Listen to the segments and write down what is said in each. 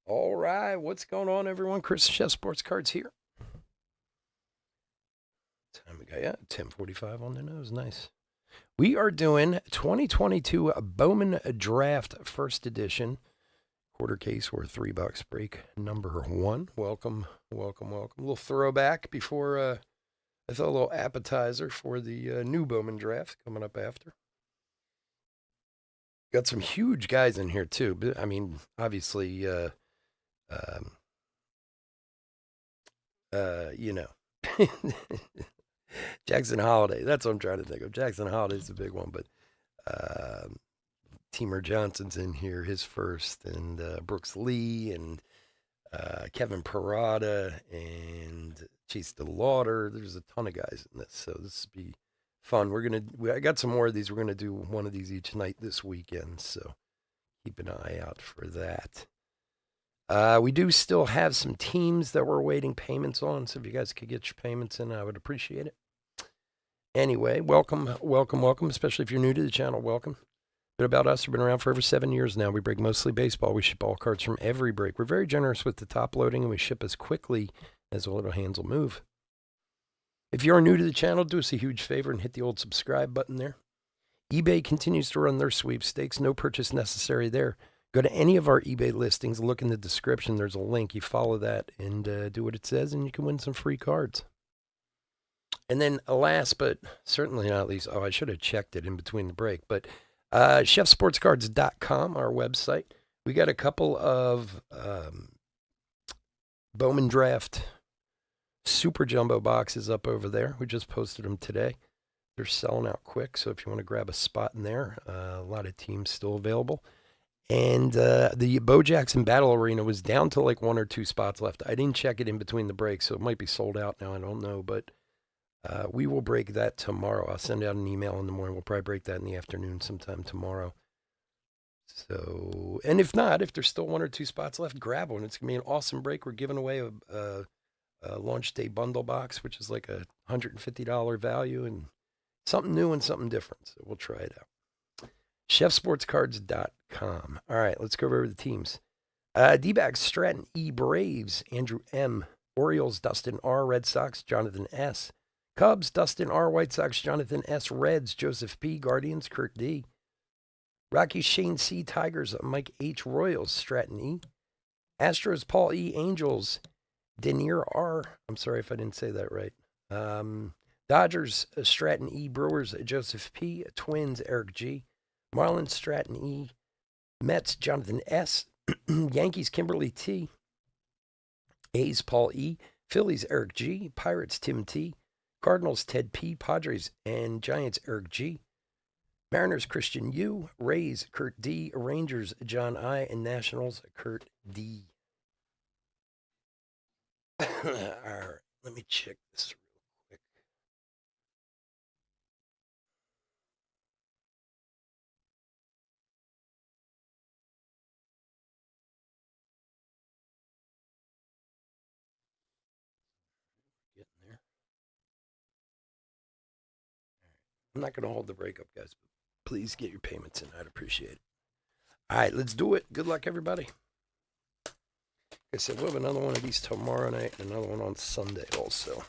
All right, what's going on, everyone? Chris Chef Sports Cards here. Time we got 10:45 on the nose. Nice. We are doing 2022 Bowman Draft First Edition quarter case or $3 break number one. Welcome, welcome, welcome. A little throwback before I thought a little appetizer for the new Bowman draft coming up after. Got some huge guys in here too. But, I mean, obviously, um, you know. Jackson Holiday. That's what I'm trying to think of. Jackson Holiday's a big one, but uh, Teamer Johnson's in here, his first, and Brooks Lee and Kevin Parada and Chase DeLauder. There's a ton of guys in this, so this will be fun. I got some more of these. We're gonna do one of these each night this weekend, so keep an eye out for that. We do still have some teams that we're waiting payments on, so if you guys could get your payments in, I would appreciate it. Anyway, welcome, welcome, welcome, especially if you're new to the channel, welcome. Bit about us, we've been around for over 7 years now. We break mostly baseball. We ship all cards from every break. We're very generous with the top loading, and we ship as quickly as the little hands will move. If you are new to the channel, do us a huge favor and hit the old subscribe button there. eBay continues to run their sweepstakes. No purchase necessary there. Go to any of our eBay listings, look in the description. There's a link. You follow that and do what it says, and you can win some free cards. And then last, but certainly not least, I should have checked it in between the break, but chefsportscards.com, our website. We got a couple of Bowman Draft Super Jumbo boxes up over there. We just posted them today. They're selling out quick, so if you want to grab a spot in there, a lot of teams still available. And the Bo Jackson Battle Arena was down to like 1 or 2 spots left. I didn't check it in between the breaks, so it might be sold out now. I don't know, but we will break that tomorrow. I'll send out an email in the morning. We'll probably break that in the afternoon sometime tomorrow. So, and if not, if there's still 1 or 2 spots left, grab one. It's going to be an awesome break. We're giving away a launch day bundle box, which is like a $150 value and something new and something different. So we'll try it out. chefsportscards.com. All right, let's go over the teams. D-backs, Stratton E. Braves, Andrew M. Orioles, Dustin R. Red Sox, Jonathan S. Cubs, Dustin R. White Sox, Jonathan S. Reds, Joseph P. Guardians, Kurt D. Rockies, Shane C. Tigers, Mike H. Royals, Stratton E. Astros, Paul E. Angels, Denier R. I'm sorry if I didn't say that right. Dodgers, Stratton E. Brewers, Joseph P. Twins, Eric G. Marlins, Stratton E. Mets, Jonathan S. Yankees, Kimberly T. A's, Paul E. Phillies, Eric G. Pirates, Tim T. Cardinals, Ted P. Padres and Giants, Eric G. Mariners, Christian U. Rays, Kurt D. Rangers, John I. And Nationals, Kurt D. All right, let me check this real quick. Getting there. I'm not going to hold the breakup, guys, but please get your payments in. I'd appreciate it. All right, let's do it. Good luck, everybody. Like I said, we'll have another one of these tomorrow night and another one on Sunday also.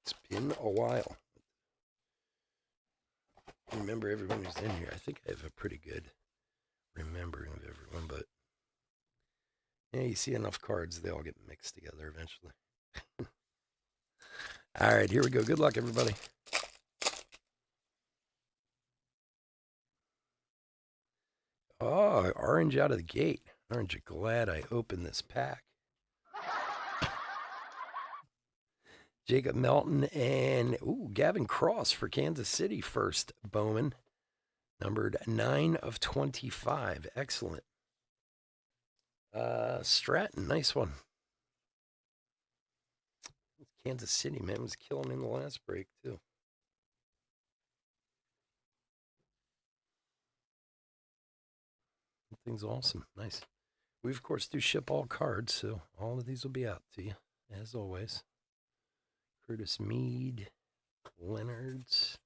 It's been a while. I remember everyone who's in here. I think I have a pretty good remembering of everyone, but yeah, you see enough cards, they all get mixed together eventually. All right, here we go. Good luck, everybody. Oh, orange out of the gate. Aren't you glad I opened this pack? Jacob Melton and Gavin Cross for Kansas City first, Bowman. Numbered 9 of 25. Excellent. Stratton, nice one. Kansas City, man, was killing in the last break, too. Thing's awesome. Nice. We, of course, do ship all cards, so all of these will be out to you, as always. Curtis Mead, Leonard's.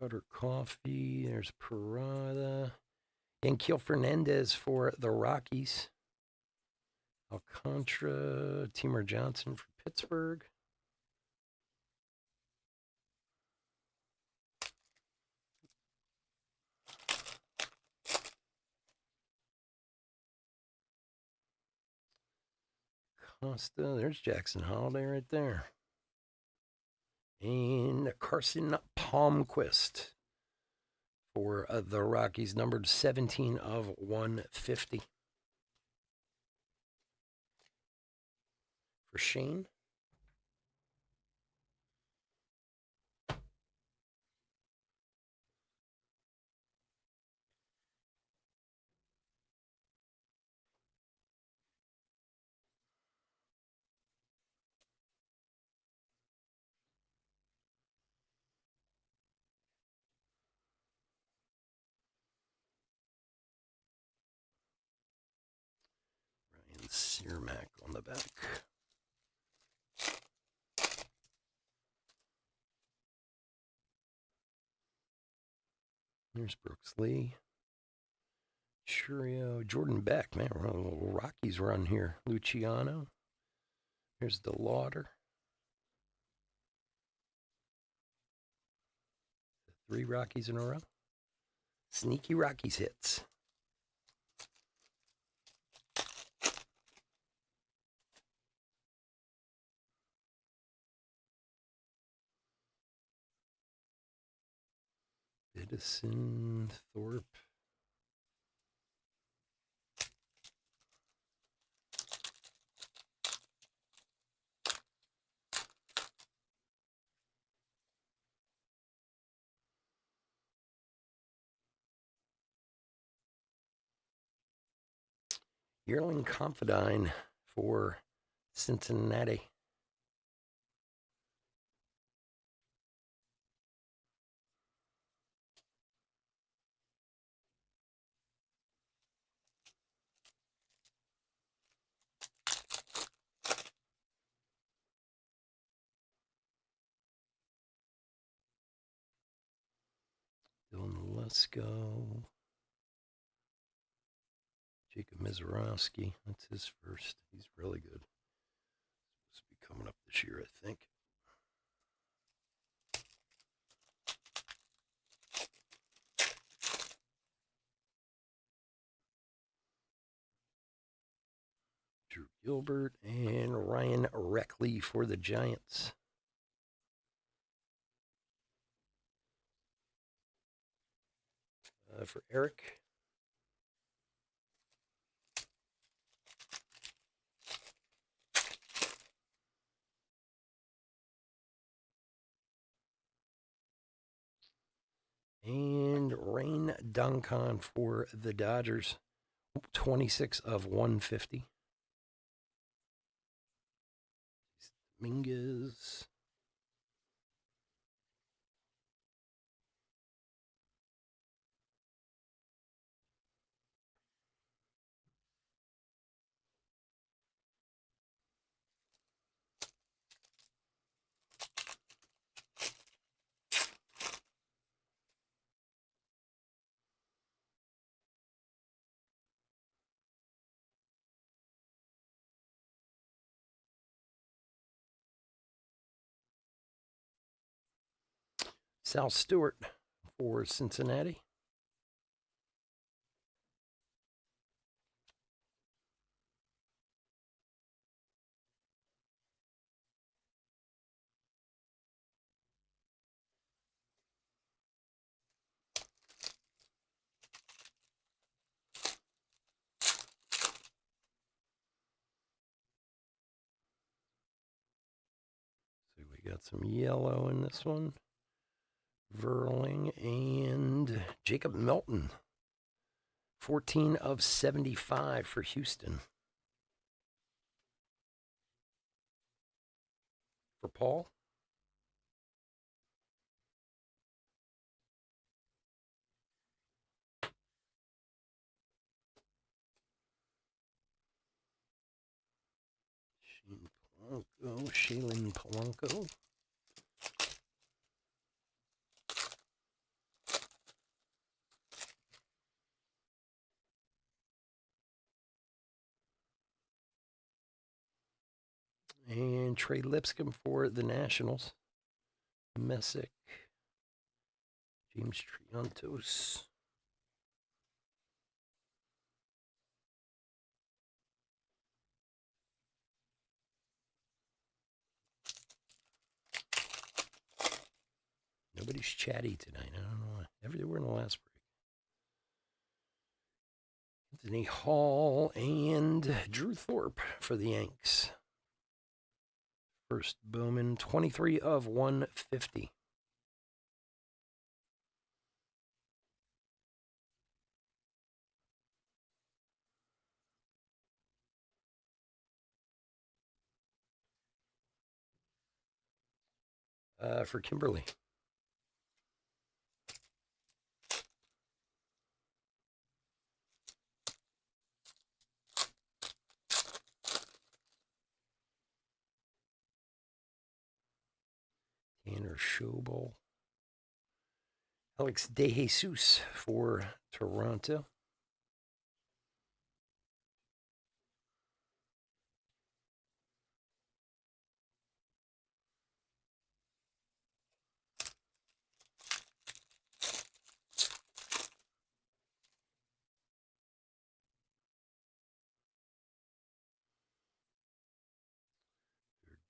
Cutter Coffee. There's Parada. Yanquiel Fernandez for the Rockies. Alcantara. Timur Johnson for Pittsburgh. Costa. There's Jackson Holiday right there. And Carson Palmquist for the Rockies, numbered 17 of 150. For Shane. Ryan Searmack on the back. There's Brooks Lee. Churio. Jordan Beck. Man, we're on a little Rockies run here. Luciano. Here's DeLauder. 3 Rockies in a row. Sneaky Rockies hits. Edison, Thorpe. Yearling Confidine for Cincinnati. Dylan Lesko. Jacob Mizorowski. That's his first. He's really good. Supposed to be coming up this year, I think. Drew Gilbert and Ryan Reckley for the Giants. For Eric. And Rain Duncan for the Dodgers. 26 of 150. Dominguez. Sal Stewart for Cincinnati. So we got some yellow in this one. Verling and Jacob Melton. 14 of 75 for Houston. For Paul. Shaylin Polanco. And Trey Lipscomb for the Nationals. Messick. James Triantos. Nobody's chatty tonight. I don't know why. Everywhere in the last break. Anthony Hall and Drew Thorpe for the Yanks. First Bowman, 23 of 150. For Kimberly. Tanner Schobel. Alex DeJesus for Toronto.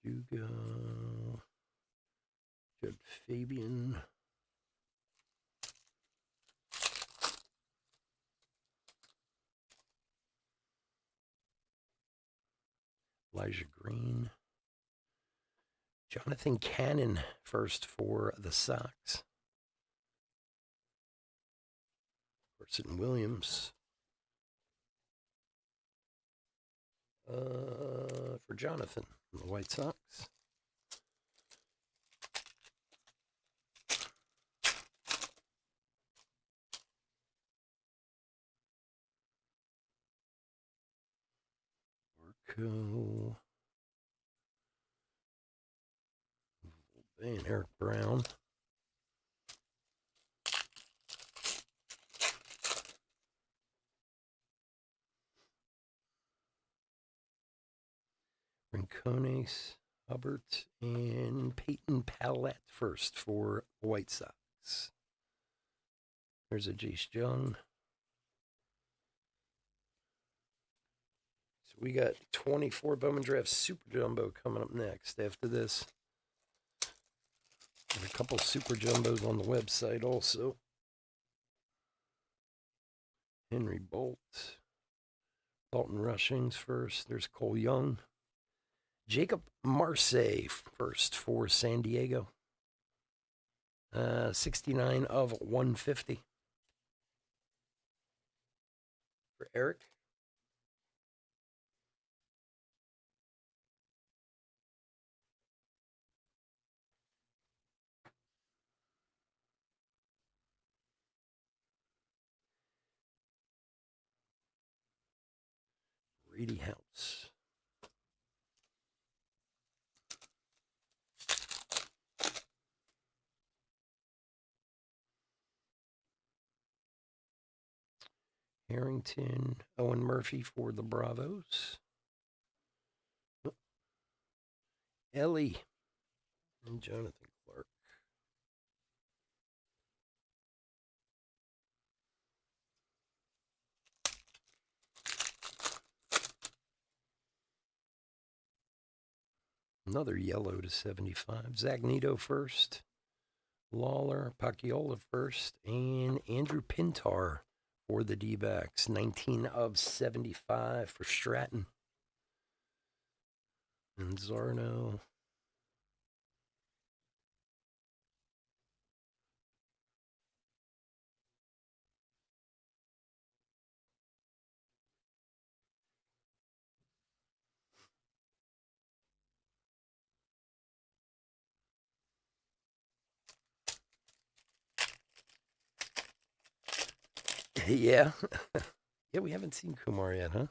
Verdugo. Judd Fabian. Elijah Green. Jonathan Cannon first for the Sox. Carson Williams. For Jonathan, the White Sox. Marco. And Eric Brown. Rincones, Hubbard, and Peyton Pallette first for White Sox. There's a Jace Jung. So we got 24 Bowman Draft Super Jumbo coming up next after this. And a couple Super Jumbos on the website also. Henry Bolt. Dalton Rushings first. There's Cole Young. Jacob Marseille first for San Diego. 69 of 150. For Eric. Brady House. Harrington, Owen Murphy for the Bravos. Ellie and Jonathan Clark. Another yellow to 75. Zagnito first. Lawler, Pacchiola first. And Andrew Pintar for the D-backs. 19 of 75 for Stratton. And Zarno. Yeah. Yeah, we haven't seen Kumar yet, huh?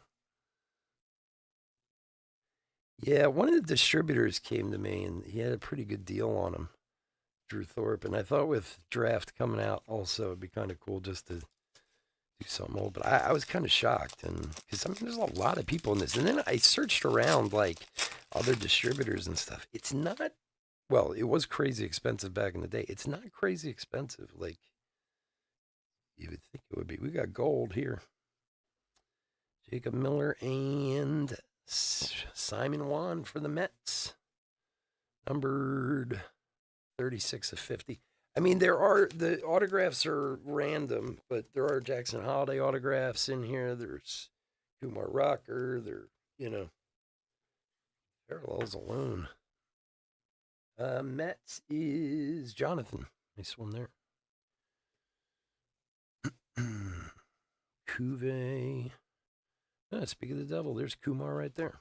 Yeah, one of the distributors came to me and he had a pretty good deal on him, Drew Thorpe. And I thought with draft coming out also, it'd be kind of cool just to do something old. But I was kind of shocked. And because I mean, there's a lot of people in this. And then I searched around like other distributors and stuff. It's not, well, it was crazy expensive back in the day. It's not crazy expensive like you would think it would be. We got gold here. Jacob Miller and Simon Wan for the Mets, numbered 36 of 50. I mean, the autographs are random, but there are Jackson Holiday autographs in here. There's Kumar Rocker. You know, parallels alone. Mets is Jonathan. Nice one there. Cuvée. Speak of the devil, there's Kumar right there.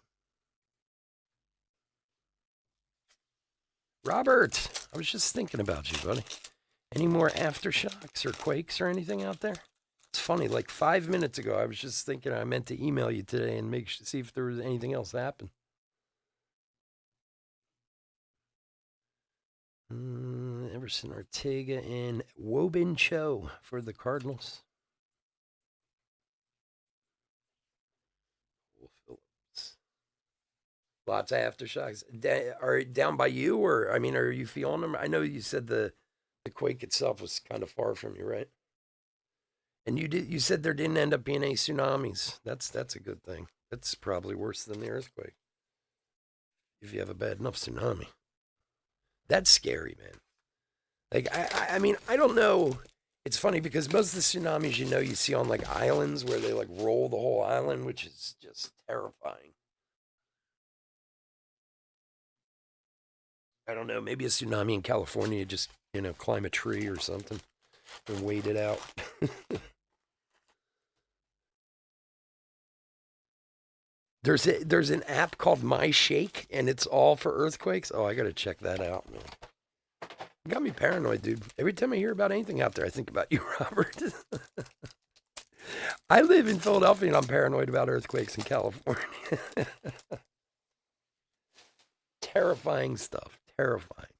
Robert, I was just thinking about you, buddy. Any more aftershocks or quakes or anything out there? It's funny, like 5 minutes ago, I was just thinking I meant to email you today and see if there was anything else that happened. Everson Ortega and Wobin Cho for the Cardinals. Lots of aftershocks. Are down by you, or I mean, are you feeling them? I know you said the quake itself was kind of far from you, right? And you said there didn't end up being any tsunamis. That's a good thing. That's probably worse than the earthquake if you have a bad enough tsunami. That's scary, man. Like I mean, I don't know. It's funny because most of the tsunamis you see on like islands where they like roll the whole island, which is just terrifying. I don't know, maybe a tsunami in California, just, climb a tree or something and wait it out. There's an app called My Shake, and it's all for earthquakes. Oh, I got to check that out, man. You got me paranoid, dude. Every time I hear about anything out there, I think about you, Robert. I live in Philadelphia, and I'm paranoid about earthquakes in California. Terrifying stuff. Terrifying.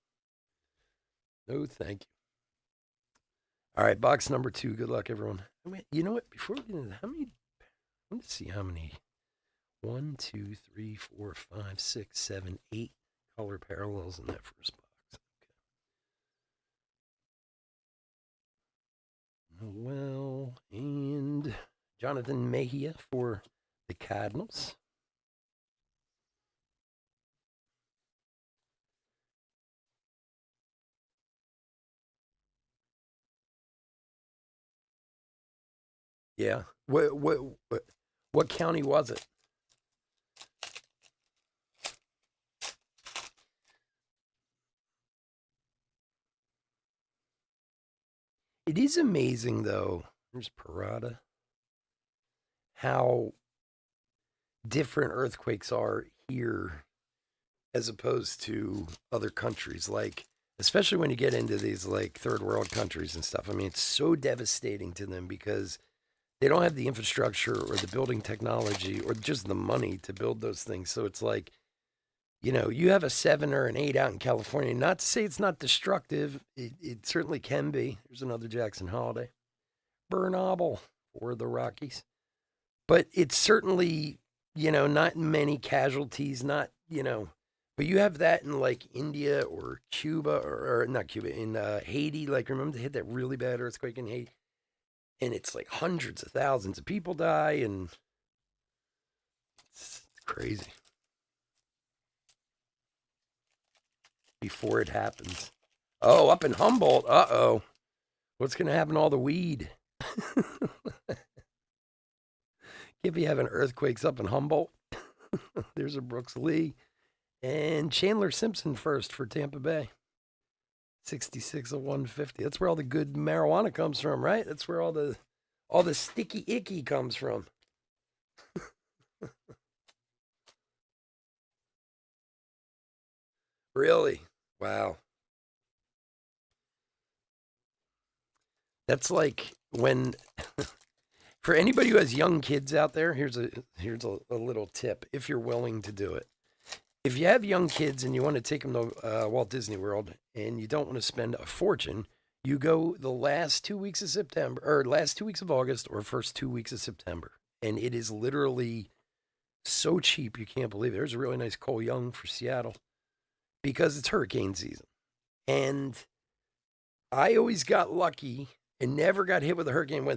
No, thank you. All right, box number 2. Good luck, everyone. You know what? Before we get into how many, let's see how many. 1, 2, 3, 4, 5, 6, 7, 8 color parallels in that first box. Okay. Well, and Jonathan Mejia for the Cardinals. Yeah. What county was it? It is amazing, though. There's Parada. How different earthquakes are here as opposed to other countries. Like, especially when you get into these like third world countries and stuff. I mean, it's so devastating to them because they don't have the infrastructure or the building technology or just the money to build those things. So it's like, you have a 7 or an 8 out in California. Not to say it's not destructive. It certainly can be. There's another Jackson Holiday. Bernabel for the Rockies. But it's certainly, not many casualties, not, but you have that in like India or Cuba or not Cuba, in Haiti. Like, remember they hit that really bad earthquake in Haiti? And it's like hundreds of thousands of people die, and it's crazy. Before it happens. Oh, up in Humboldt. Uh-oh. What's going to happen to all the weed? Can't be having earthquakes up in Humboldt. There's a Brooks Lee. And Chandler Simpson first for Tampa Bay. 66 of 150. That's where all the good marijuana comes from, right? That's where all the sticky icky comes from. Really? Wow. That's like when for anybody who has young kids out there, here's a little tip if you're willing to do it. If you have young kids and you want to take them to Walt Disney World and you don't want to spend a fortune, you go the last 2 weeks of September or last 2 weeks of August or first 2 weeks of September. And it is literally So cheap, you can't believe it. There's a really nice Cole Young for Seattle because it's hurricane season. And I always got lucky and never got hit with a hurricane.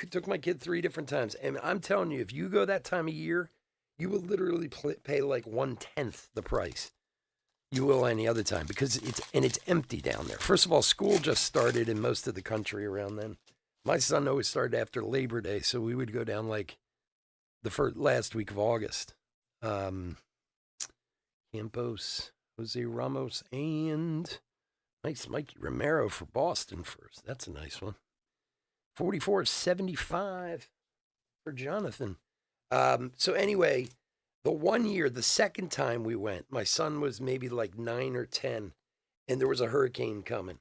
Took my kid 3 different times. And I'm telling you, if you go that time of year, you will literally pay like 1/10 the price you will any other time because it's empty down there. First of all, school just started in most of the country around then. My son always started after Labor Day, so we would go down like the last week of August. Campos, Jose Ramos, and nice Mikey Romero for Boston first. That's a nice one. 44.75 for Jonathan. So anyway, the 1 year, the second time we went, my son was maybe like 9 or 10, and there was a hurricane coming.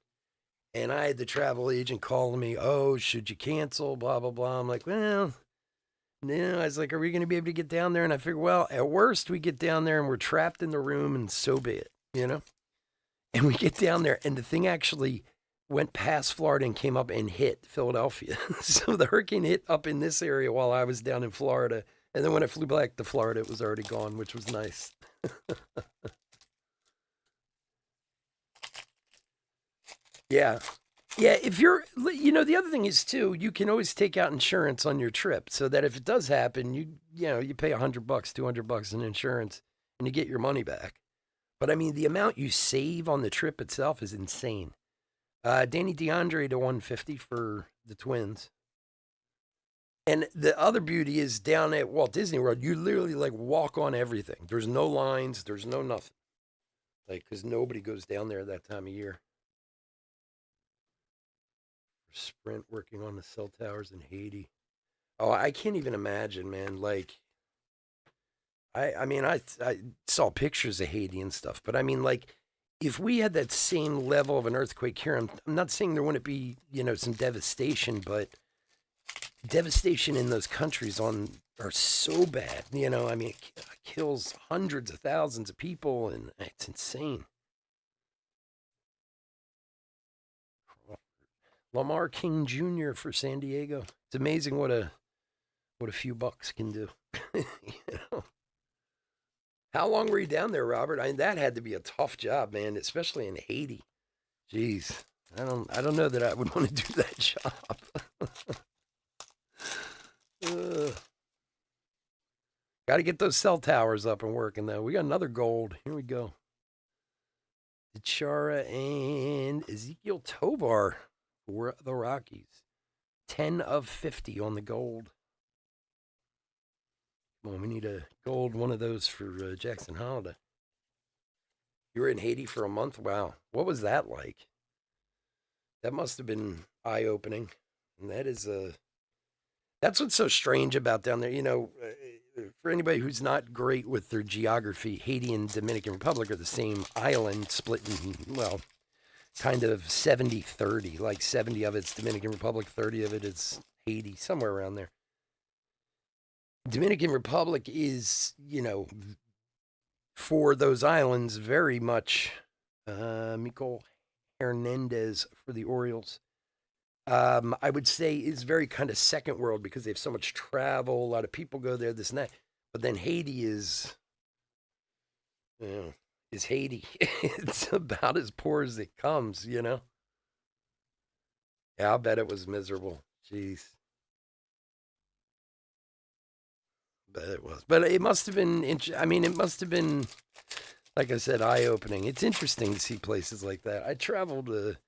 And I had the travel agent calling me, oh, should you cancel, blah, blah, blah. I'm like, well, no. I was like, are we going to be able to get down there? And I figured, well, at worst, we get down there and we're trapped in the room, and so be it, you know? And we get down there, and the thing actually went past Florida and came up and hit Philadelphia. So the hurricane hit up in this area while I was down in Florida. And then when I flew back to Florida, it was already gone, which was nice. Yeah. Yeah, if you're, the other thing is too, you can always take out insurance on your trip so that if it does happen, you pay $100, $200 in insurance and you get your money back. But I mean, the amount you save on the trip itself is insane. Danny DeAndre to 150 for the Twins. And the other beauty is down at Walt Disney World, you literally like walk on everything. There's no lines, there's no nothing. Like, because nobody goes down there that time of year. Sprint working on the cell towers in Haiti. Oh, I can't even imagine, man. Like, I mean, I saw pictures of Haiti and stuff, but I mean, like, if we had that same level of an earthquake here, I'm not saying there wouldn't be, some devastation, but devastation in those countries are so bad. I mean, it kills hundreds of thousands of people, and it's insane. Lamar King Jr. for San Diego. It's amazing what a few bucks can do. you know? How long were you down there, Robert? I mean, that had to be a tough job, man, especially in Haiti. Jeez, I don't know that I would want to do that job. Got to get those cell towers up and working, though. We got another gold. Here we go. Chara and Ezekiel Tovar for the Rockies. 10 of 50 on the gold. Come on, we need a gold one of those for Jackson Holiday. You were in Haiti for a month? Wow. What was that like? That must have been eye-opening. And that's what's so strange about down there. For anybody who's not great with their geography, Haiti and Dominican Republic are the same island split in, well, kind of 70-30. Like 70 of it's Dominican Republic, 30 of it is Haiti, somewhere around there. Dominican Republic is, for those islands, very much Mico Hernandez for the Orioles. I would say is very kind of second world because they have so much travel. A lot of people go there, this and that. But then Haiti is Haiti. It's about as poor as it comes, Yeah, I'll bet it was miserable. Jeez. Bet it was. But it must have been, it must have been, like I said, eye-opening. It's interesting to see places like that. I traveled a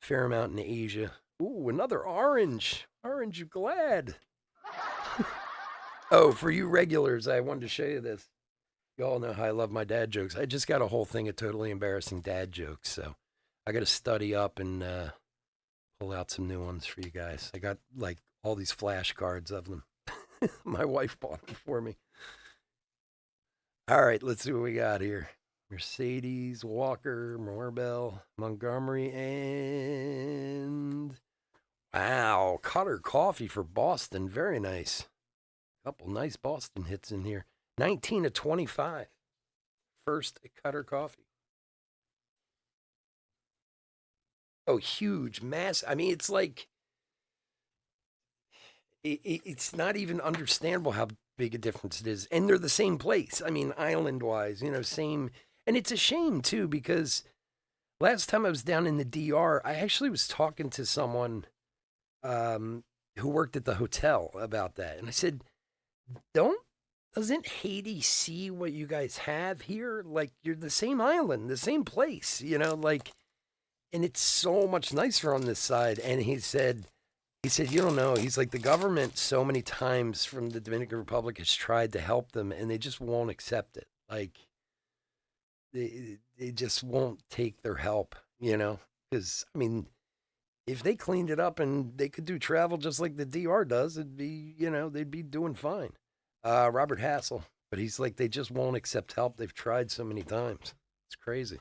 fair amount in Asia. Ooh, another orange. Orange, you glad? Oh, for you regulars, I wanted to show you this. You all know how I love my dad jokes. I just got a whole thing of totally embarrassing dad jokes, so I got to study up and pull out some new ones for you guys. I got like all these flashcards of them. My wife bought them for me. All right, let's see what we got here. Mercedes, Walker, Morbell, Montgomery, and wow, Cutter Coffee for Boston. Very nice. Couple nice Boston hits in here. 19 of 25. First Cutter Coffee. Oh, huge, mass. I mean, it's like it's not even understandable how big a difference it is. And they're the same place. I mean, island wise, same. And it's a shame too, because last time I was down in the DR, I actually was talking to someone um, who worked at the hotel about that. And I said, don't, doesn't Haiti see what you guys have here? Like, you're the same island, the same place, like, and it's so much nicer on this side. And he said, you don't know. He's like, the government so many times from the Dominican Republic has tried to help them and they just won't accept it. Like, they just won't take their help, Because, I mean, if they cleaned it up and they could do travel just like the DR does, it'd be, they'd be doing fine. Robert Hassel, but he's like, they just won't accept help. They've tried so many times. It's crazy.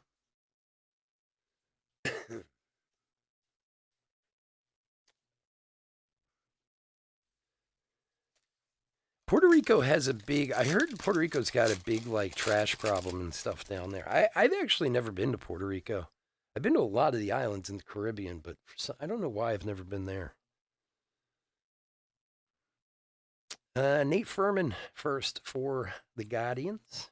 Puerto Rico has a big. I heard Puerto Rico's got a big like trash problem and stuff down there. I've actually never been to Puerto Rico. I've been to a lot of the islands in the Caribbean, but I don't know why I've never been there. Nate Furman first for the Guardians.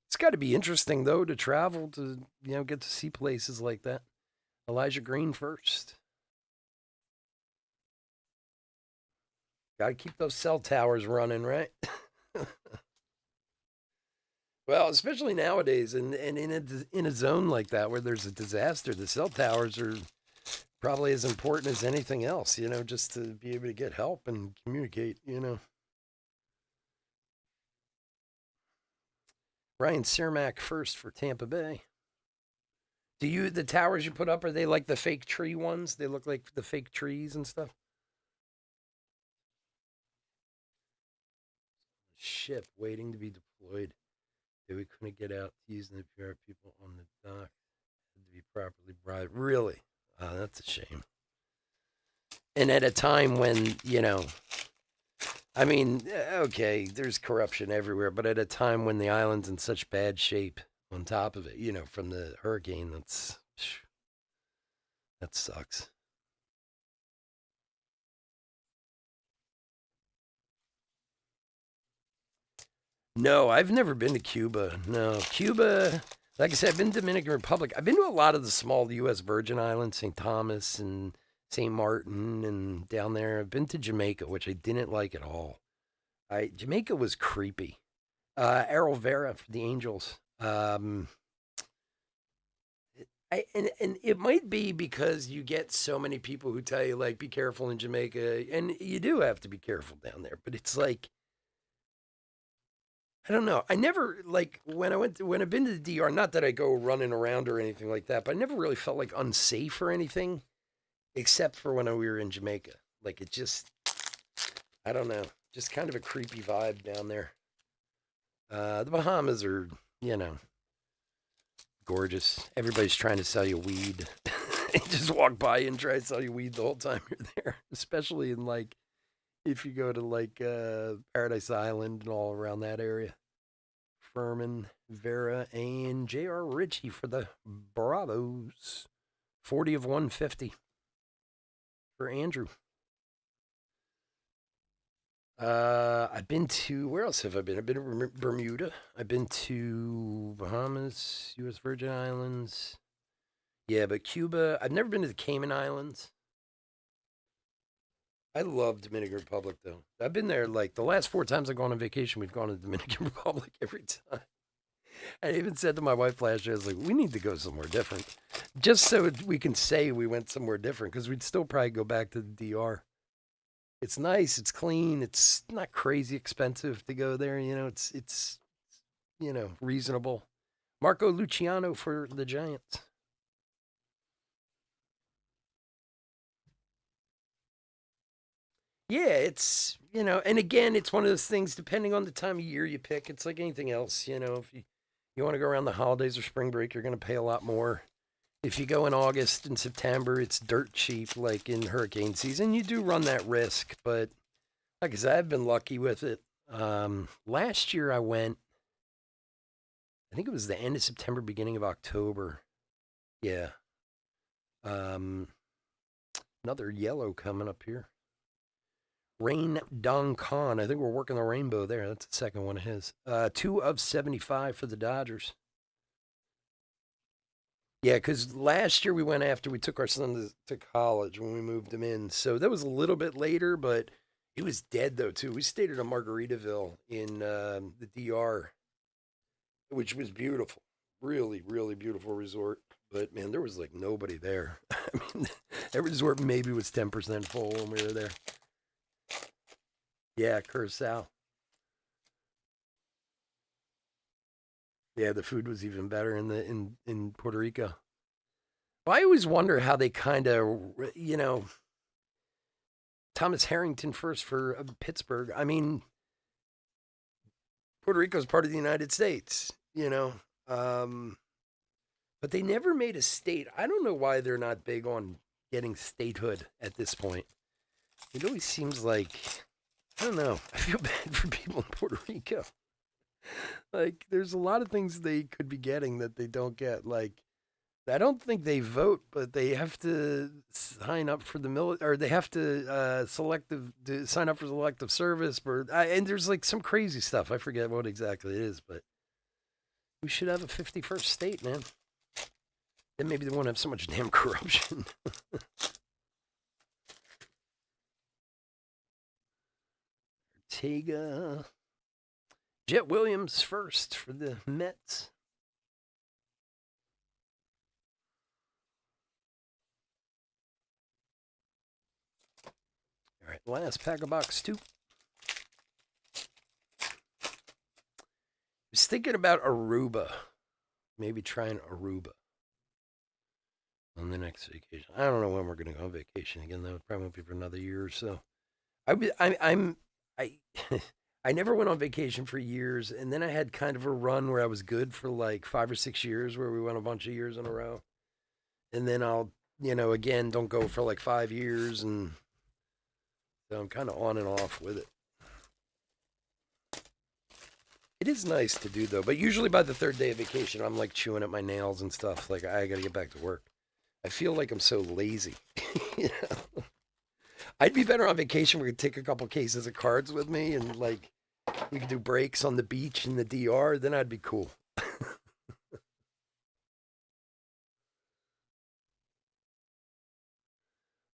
It's got to be interesting though to travel to get to see places like that. Elijah Green first. Got to keep those cell towers running, right? Well, especially nowadays, and in a zone like that where there's a disaster, the cell towers are probably as important as anything else. Just to be able to get help and communicate. Ryan Cermak first for Tampa Bay. The towers you put up, are they like the fake tree ones? They look like the fake trees and stuff. Ship waiting to be deployed. We couldn't get out to use the PR people on the dock. Had to be properly bribed. Really? That's a shame. And at a time when, I mean, okay, there's corruption everywhere, but at a time when the island's in such bad shape on top of it, from the hurricane, that sucks. No, I've never been to Cuba. No, Cuba, like I said, I've been to Dominican Republic. I've been to a lot of the small U.S. Virgin Islands, St. Thomas and St. Martin, and down there. I've been to Jamaica, which I didn't like at all. Jamaica was creepy. Errol Vera for the Angels. And it might be because you get so many people who tell you like be careful in Jamaica, and you do have to be careful down there. But it's like I don't know. I never like when I've been to the DR. Not that I go running around or anything like that, but I never really felt like unsafe or anything, except for when we were in Jamaica. Like it just, I don't know, just kind of a creepy vibe down there. The Bahamas are, you know, gorgeous. Everybody's trying to sell you weed. They just walk by and try to sell you weed the whole time you're there, especially in like if you go to like Paradise Island and all around that area. Furman, Vera, and J.R. Ritchie for the Bravos. 40 of 150 for Andrew. I've been to, where else have I been? I've been to Bermuda. I've been to Bahamas, U.S. Virgin Islands. Yeah, but Cuba, I've never been to the Cayman Islands. I love Dominican Republic though. I've been there like the last four times I've gone on vacation. We've gone to the Dominican Republic every time. I even said to my wife last year, I was like, we need to go somewhere different, just so we can say we went somewhere different because we'd still probably go back to the DR. It's nice, it's clean, it's not crazy expensive to go there. It's reasonable. Marco Luciano for the Giants. Yeah, and again, it's one of those things. Depending on the time of year you pick, it's like anything else. If you want to go around the holidays or spring break, you're going to pay a lot more. If you go in August and September, it's dirt cheap, like in hurricane season. You do run that risk, but like I said, I've been lucky with it. Last year I went, I think it was the end of September, beginning of October. Yeah. Um, Another yellow coming up here. Rain Dong Khan. I think we're working the rainbow there. That's the second one of his. 2 of 75 for the Dodgers. Yeah, because last year we went after we took our son to college when we moved him in. So that was a little bit later, but he was dead though too. We stayed at a Margaritaville in the DR, which was beautiful, really, really beautiful resort. But man, there was like nobody there. I mean, every resort maybe was 10% full when we were there. Yeah, Curacao. Yeah, the food was even better in Puerto Rico. Well, I always wonder how they kind of, Thomas Harrington first for Pittsburgh. I mean, Puerto Rico is part of the United States. Um, but they never made a state. I don't know why they're not big on getting statehood at this point. It always seems like, I don't know. I feel bad for people in Puerto Rico. Like, there's a lot of things they could be getting that they don't get. Like, I don't think they vote, but they have to sign up for the military, or they have to sign up for selective service. And there's like some crazy stuff. I forget what exactly it is, but we should have a 51st state, man. Then maybe they won't have so much damn corruption. Ortega. Jet Williams first for the Mets. All right, last pack of box 2. I was thinking about Aruba. Maybe trying Aruba on the next vacation. I don't know when we're going to go on vacation again, though. It probably won't be for another year or so. I I never went on vacation for years, and then I had kind of a run where I was good for like 5 or 6 years, where we went a bunch of years in a row, and then I'll again don't go for like 5 years, and so I'm kind of on and off with it. It is nice to do though, but usually by the third day of vacation, I'm like chewing at my nails and stuff. Like I got to get back to work. I feel like I'm so lazy. you know? I'd be better on vacation. We could take a couple cases of cards with me, and like we could do breaks on the beach in the DR. Then I'd be cool.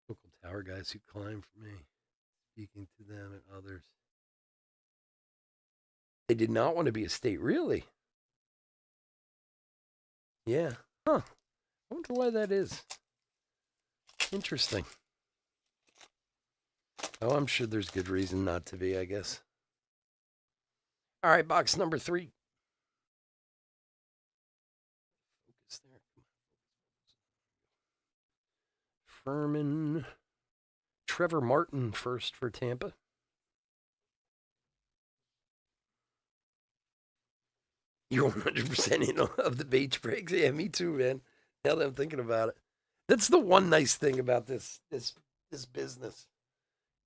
Local tower guys who climb for me, speaking to them and others. They did not want to be a state, really. Yeah. Huh. I wonder why that is. Interesting. Oh, I'm sure there's good reason not to be, I guess. All right, box number 3. Focus there. Furman. Trevor Martin first for Tampa. You're 100% in of the beach breaks. Yeah, me too, man. Now that I'm thinking about it. That's the one nice thing about this business.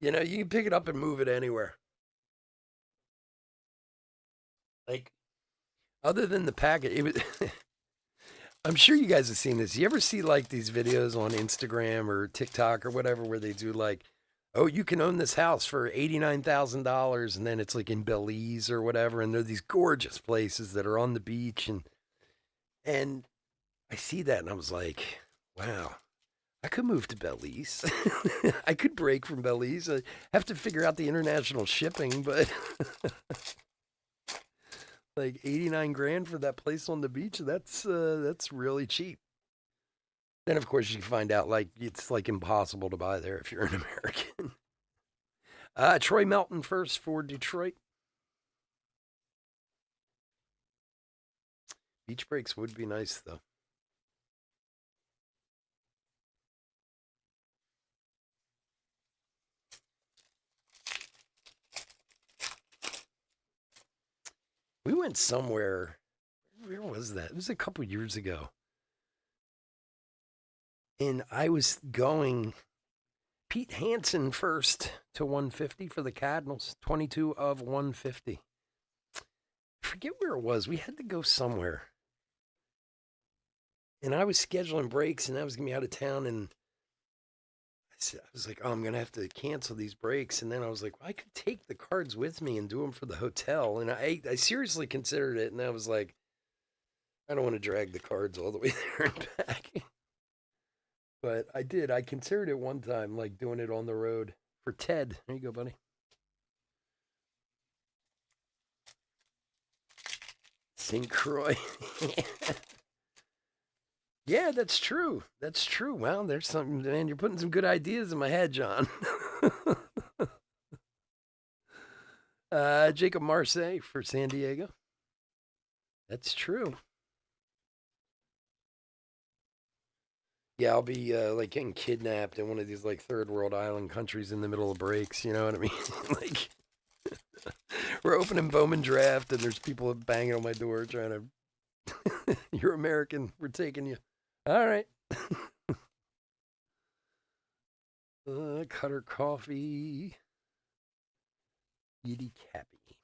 You can pick it up and move it anywhere. Like other than the packet, it was I'm sure you guys have seen this. You ever see like these videos on Instagram or TikTok or whatever where they do like, oh, you can own this house for $89,000, and then it's like in Belize or whatever, and they're these gorgeous places that are on the beach, and I see that and I was like, wow, I could move to Belize. I could break from Belize. I have to figure out the international shipping, but like 89 grand for that place on the beach, that's really cheap. Then of course you find out like it's like impossible to buy there if you're an American. Troy Melton first for Detroit. Beach breaks would be nice though. We went somewhere. Where was that? It was a couple years ago. And I was going Pete Hansen first to 150 for the Cardinals, 22 of 150. I forget where it was. We had to go somewhere. And I was scheduling breaks, and I was gonna be out of town, and I was like, oh, I'm gonna have to cancel these breaks. And then I was like, well, I could take the cards with me and do them for the hotel. And I seriously considered it, and I was like, I don't want to drag the cards all the way there and back. But I did. I considered it one time, like doing it on the road for Ted. There you go, buddy. St. Croix. Yeah, that's true. That's true. Well, there's something, man. You're putting some good ideas in my head, John. Jacob Marseille for San Diego. That's true. Yeah, I'll be like getting kidnapped in one of these like third world island countries in the middle of breaks. You know what I mean? Like we're opening Bowman draft, and there's people banging on my door trying to. You're American. We're taking you. All right. Cutter Coffee. Yiddy Cappy.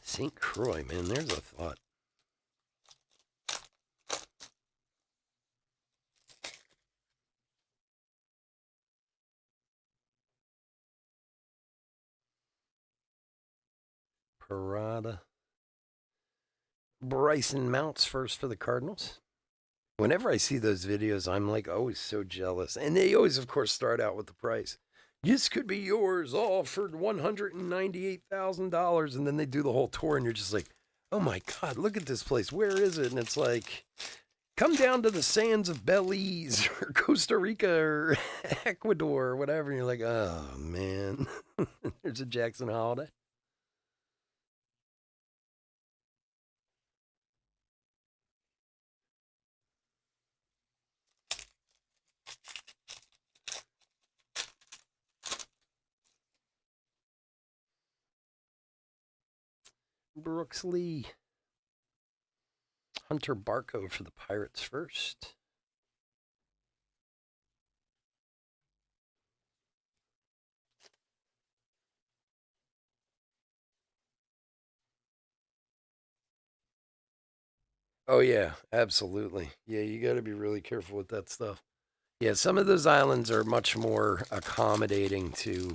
St. Croix, man. There's a thought. Parada. Bryson Mounts first for the Cardinals. Whenever I see those videos, I'm like always so jealous. And they always, of course, start out with the price. This could be yours, all for $198,000. And then they do the whole tour, and you're just like, oh my God, look at this place. Where is it? And it's like, come down to the sands of Belize or Costa Rica or Ecuador or whatever. And you're like, oh man, there's a Jackson Holiday. Brooks Lee. Hunter Barco for the Pirates first. Oh yeah, absolutely. Yeah, you got to be really careful with that stuff. Yeah, some of those islands are much more accommodating to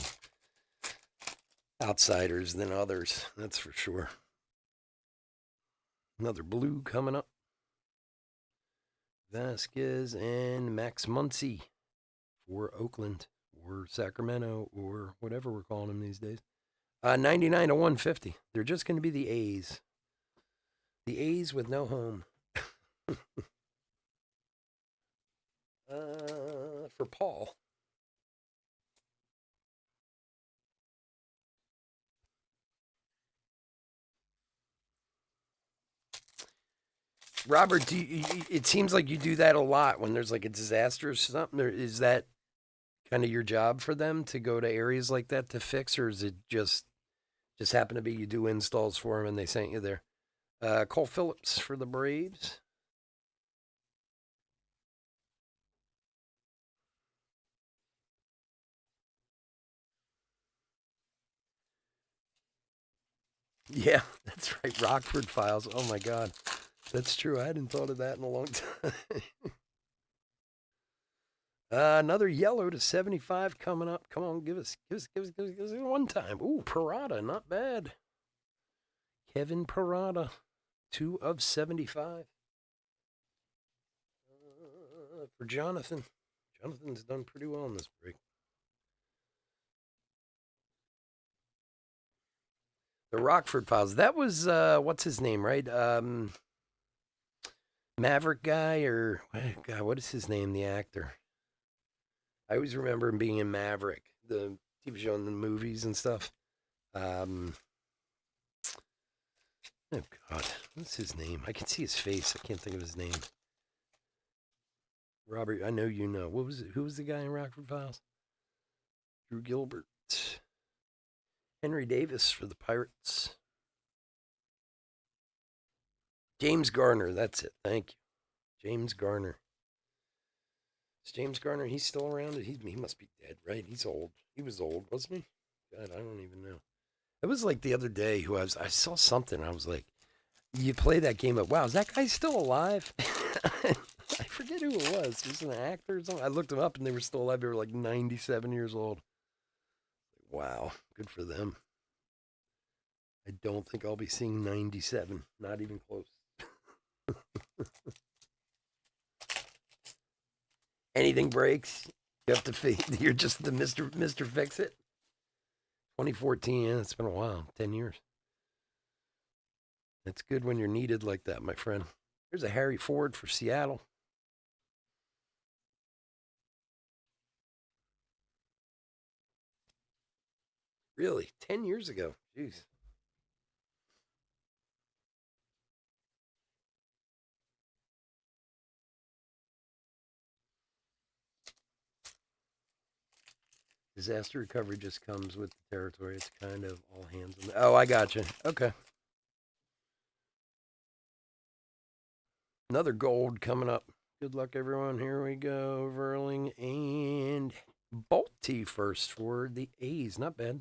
outsiders than others. That's for sure. Another blue coming up. Vasquez and Max Muncy for Oakland or Sacramento or whatever we're calling them these days. 99 to 150. They're just going to be the A's. The A's with no home. For Paul. Robert, it seems like you do that a lot when there's like a disaster or something. Is that kind of your job for them to go to areas like that to fix, or is it just happen to be you do installs for them and they sent you there? Cole Phillips for the Braves. Yeah, that's right. Rockford Files. Oh my God, that's true. I hadn't thought of that in a long time. Another yellow to 75 coming up. Come on, give us one time. Ooh, Parada, not bad. Kevin Parada, 2 of 75. For Jonathan. Jonathan's done pretty well in this break. The Rockford Files. That was what's his name, right? Maverick guy or God, what is his name? The actor. I always remember him being in Maverick, the TV show and the movies and stuff. Um, oh God, what's his name? I can see his face. I can't think of his name. Robert, I know you know. What was it? Who was the guy in Rockford Files? Drew Gilbert. Henry Davis for the Pirates. James Garner, that's it. Thank you. James Garner. Is James Garner, he's still around? He must be dead, right? He's old. He was old, wasn't he? God, I don't even know. It was like the other day I saw something. I was like, You play that game of, wow, is that guy still alive? I forget who it was. He was an actor or something. I looked him up and they were still alive. They were like 97 years old. Wow, good for them. I don't think I'll be seeing 97. Not even close. Anything breaks, you have to fix. You're just the Mister Fix It. 2014. Yeah, it's been a while. 10 years. It's good when you're needed like that, my friend. There's a Harry Ford for Seattle. Really, 10 years ago. Jeez. Disaster recovery just comes with the territory. It's kind of all hands on. Oh, I got you. Okay. Another gold coming up. Good luck, everyone. Here we go. Verling and Bolte first for the A's. Not bad.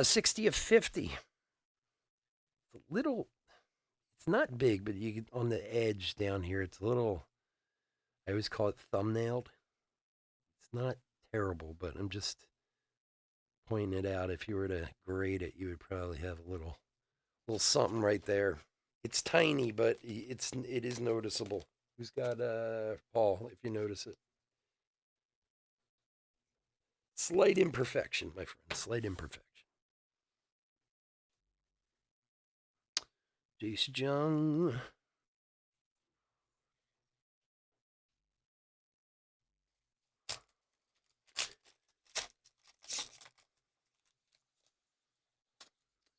60 of 50. It's a little, it's not big, but you get on the edge down here. It's a little, I always call it thumbnailed. It's not terrible, but I'm just pointing it out. If you were to grade it, you would probably have a little something right there. It's tiny, but it is noticeable. Who's got Paul? If you notice it, slight imperfection, my friend. Slight imperfection. Jace Jung.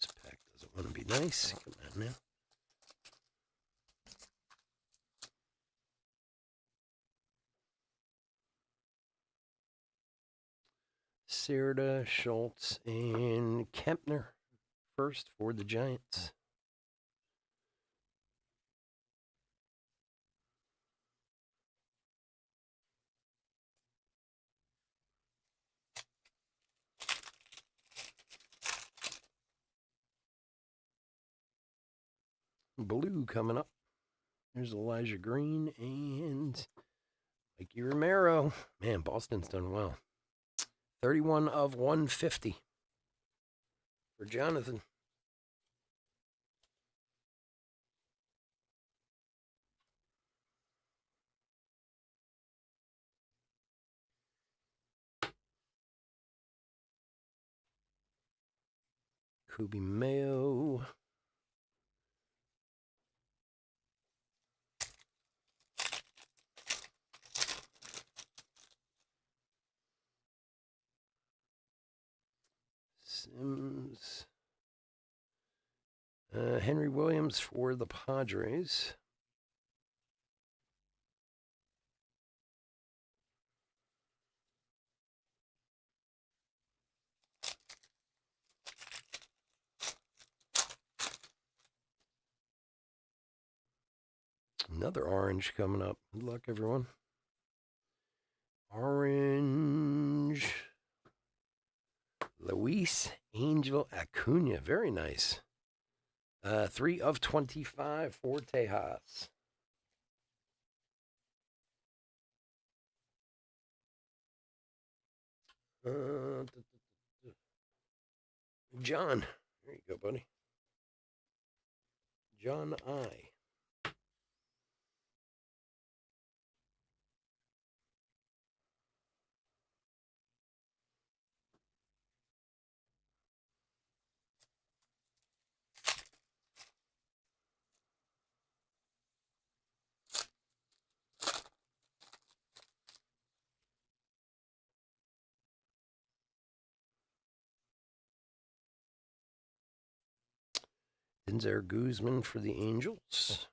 This pack doesn't want to be nice. Come on now. Serda, Schultz, and Kempner first for the Giants. Blue coming up. There's Elijah Green and Mikey Romero. Man, Boston's done well. 31 of 150 for Jonathan. Kubi Mayo. Sims. Henry Williams for the Padres. Another orange coming up. Good luck, everyone. Orange. Luis Angel Acuna. Very nice. 3 of 25 for Tejas. John. There you go, buddy. John I. Denzer Guzman for the Angels.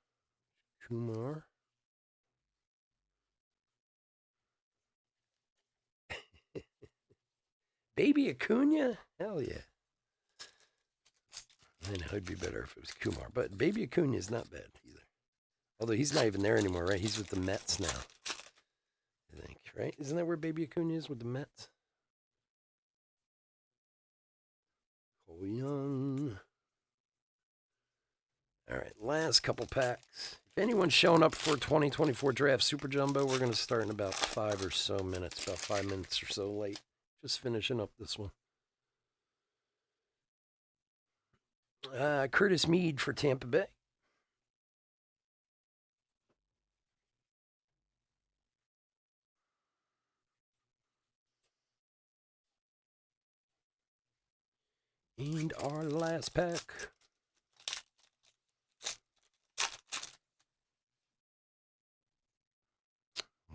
Kumar. Baby Acuna? Hell yeah. I know it'd be better if it was Kumar, but Baby Acuna is not bad either. Although he's not even there anymore, right? He's with the Mets now. I think, right? Isn't that where Baby Acuna is with the Mets? Cole Young. All right, last couple packs. If anyone's showing up for 2024 Draft Super Jumbo, we're going to start in about 5 or so minutes, about 5 minutes or so late. Just finishing up this one. Curtis Mead for Tampa Bay. And our last pack.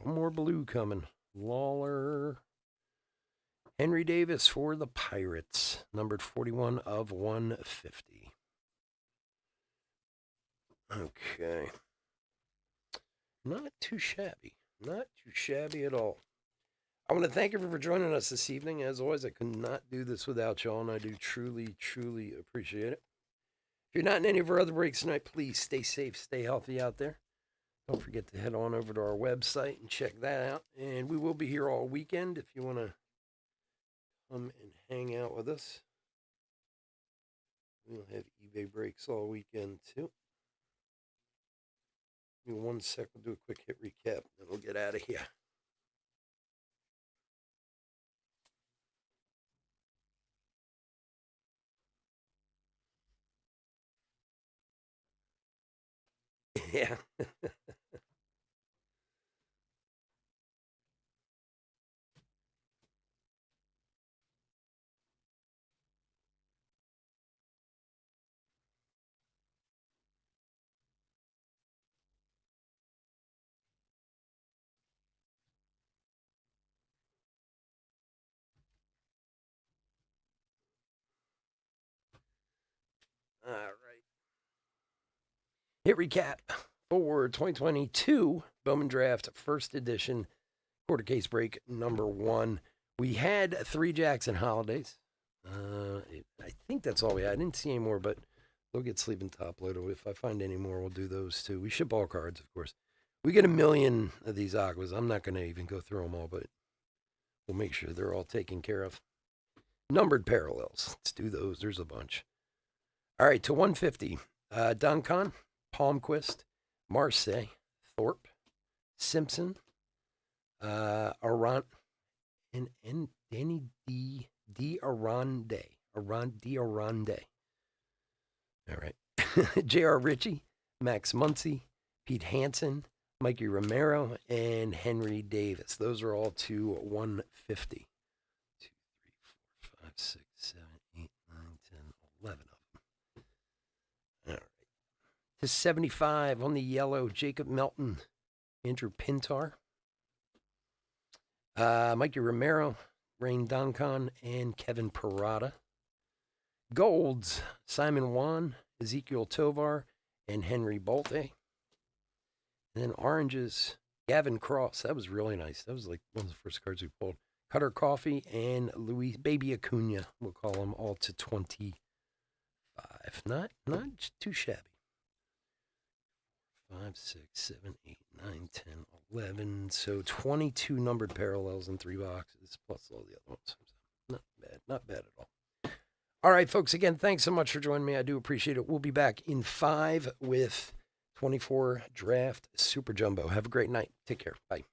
One more blue coming. Lawler. Henry Davis for the Pirates, numbered 41 of 150. Okay. Not too shabby. Not too shabby at all. I want to thank everyone for joining us this evening. As always, I could not do this without y'all, and I do truly, truly appreciate it. If you're not in any of our other breaks tonight, please stay safe, stay healthy out there. Don't forget to head on over to our website and check that out. And we will be here all weekend if you want to come and hang out with us. We'll have eBay breaks all weekend too. Give me 1 sec, we'll do a quick hit recap, then we'll get out of here. Yeah. All right. Hit recap for 2022 Bowman Draft First Edition quarter case break number 1. We had 3 Jackson holidays. I think that's all we had. I didn't see any more, but they'll get sleeve and top loaded. If I find any more, we'll do those too. We ship all cards, of course. We get 1 million of these aquas. I'm not going to even go through them all, but we'll make sure they're all taken care of. Numbered parallels. Let's do those. There's a bunch. All right, to 150. Duncan, Palmquist, Marseille, Thorpe, Simpson, Arant, and Danny D. Arande. Arande. All right. J.R. Ritchie, Max Muncy, Pete Hansen, Mikey Romero, and Henry Davis. Those are all to 150. 2, 3, 4, 5, 6, 7, 8, 9, 10, 11 of them. All right. To 75 on the yellow, Jacob Melton, Andrew Pintar, Mikey Romero, Rain Duncan, and Kevin Parada. Golds, Simon Wan, Ezekiel Tovar, and Henry Bolte. And then oranges, Gavin Cross. That was really nice. That was like one of the first cards we pulled. Cutter Coffee and Luis Baby Acuna. We'll call them all to 25. Not too shabby. 5, 6, 7, 8, 9, 10, 11. So 22 numbered parallels in 3 boxes, plus all the other ones. Not bad. Not bad at all. All right, folks. Again, thanks so much for joining me. I do appreciate it. We'll be back in 5 with 24 Draft Super Jumbo. Have a great night. Take care. Bye.